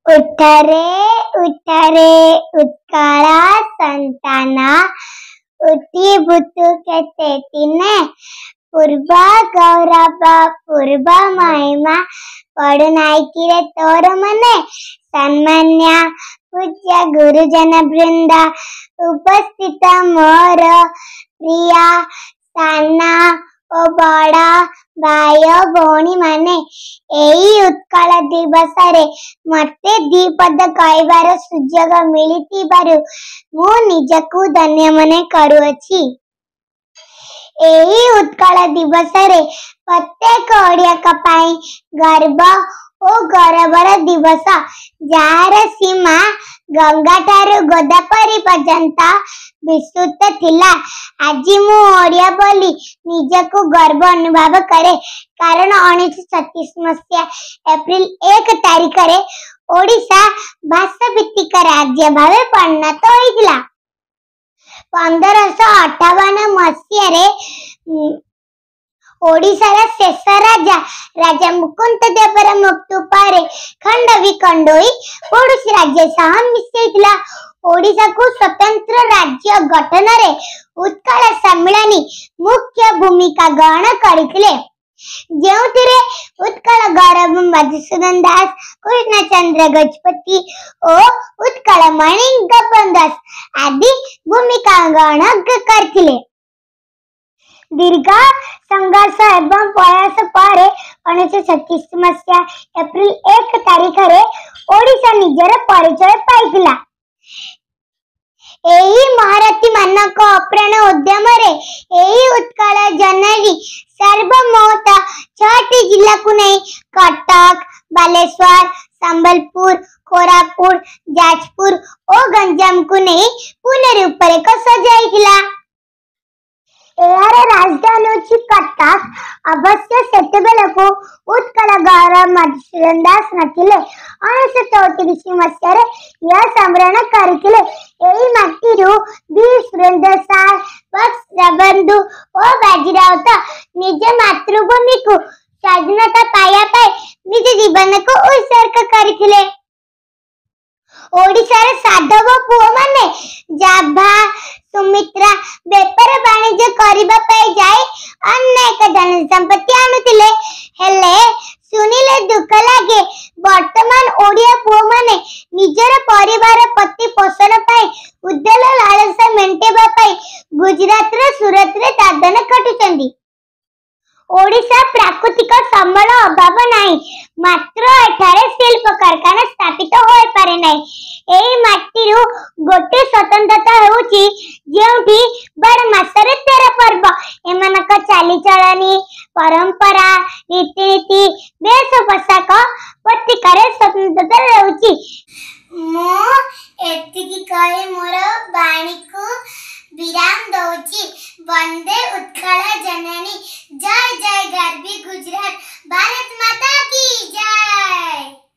उठरे उठरे उत्कला संताना उठी बुतु केते तिने पूर्व गौरव पूर्व महिमा पड़ुनाई किरे तोर मने सन्मान्य पूज्य गुरुजन वृंद उपस्थित मोर प्रिया साना ओ बड़ा भाई भौणी माने एई उत्कल दिवस रे मते दीपद कहबार सुजोग मिलिथिबारु मु निजकु धन्य मने करूअछि। एई उत्कल दिवस रे प्रत्येक ओडिया कपाई गर्व ओ गौरवर दिवस जार सीमा गंगा ठारू गोदावरी पर्यंत विस्तृत थिला। आज मु ओडिया बोली निजकु गर्व अनुभव करे कारण 1936 मसीहा एप्रिल 1 तारिख रे ओडिशा भाषा भित्तिक राज्य भावे परिणत होइतिला। 1558 मसीहा रे ओडिशार शेष राजा राजा मुकुंद देवर मृत्यु पारे खंड विखंड होई पड़ोसी राज्य सह मिसैतिला। ओडिशा को स्वतंत्र राज्य गठन रे उत्कल सम्मेलनी मुख्य भूमिका ग्रहण करथिले जेउथिरे उत्कल गौरव मधुसूदन दास कृष्णचंद्र गजपति और उत्कल मणि गोपन दास आदि भूमिका ग्रहण करथिले। दीर्घ संघर्ष एवं प्रयास पर 1936 मसीहा एप्रिल 1 तारिख रे ओडिशा निजर परिचय पाइथिला। एही महारथी मानक अप्राण उद्यम रे एही उत्कल जननी सर्वमोट 6टी जिला को नहीं कटक बालेश्वर संबलपुर कोरापुट जाजपुर और गंजाम को नहीं पुनः रूपरेख सजाइथिला। एहार राजधानी अछि कटक। अवश्य सेतेबेले को उत्कल गौरव मधुसूदन दास नथिले 1934 मसीहा रे यह सम्रण करथिले। एही माटीरू वीर सुरेंद्र साय बंधु और बाजीराव निज मातृभूमि को स्वाधीनता पाया पाए निज जीवन को उत्सर्ग करथिले। ओडिशार साधव पुओ माने जाभा सुमित्रा बेपार वाणिज्य करिबा पाई जाय अनेक धन संपत्ति आनुतिले हेले सुनिले दुख लागे वर्तमान ओडिया पुओ माने निजर परिवार पति पोषण पाई उद्दल लालसा मेंटेबा पाई गुजरात रे सूरत रे दादन खटुचंदी। ओडिशा प्राकृतिक संबल अभाव नाही मात्र एठारे शिल्प कारखाना स्थापित होय पारे नाही। एई माटीरू गोटे स्वतंत्रता हेउची जेउठी बर मासरे 13 पर्व एमानक चाली चलनी परंपरा रीतिनीति वेश पोशाक प्रतिकार स्वतंत्रता हेउची। मो एतिकी कहि मोर वाणी को विराम दउची। वंदे उत्कल जननी जय जय गर्वी गुजरात भारत माता की जय।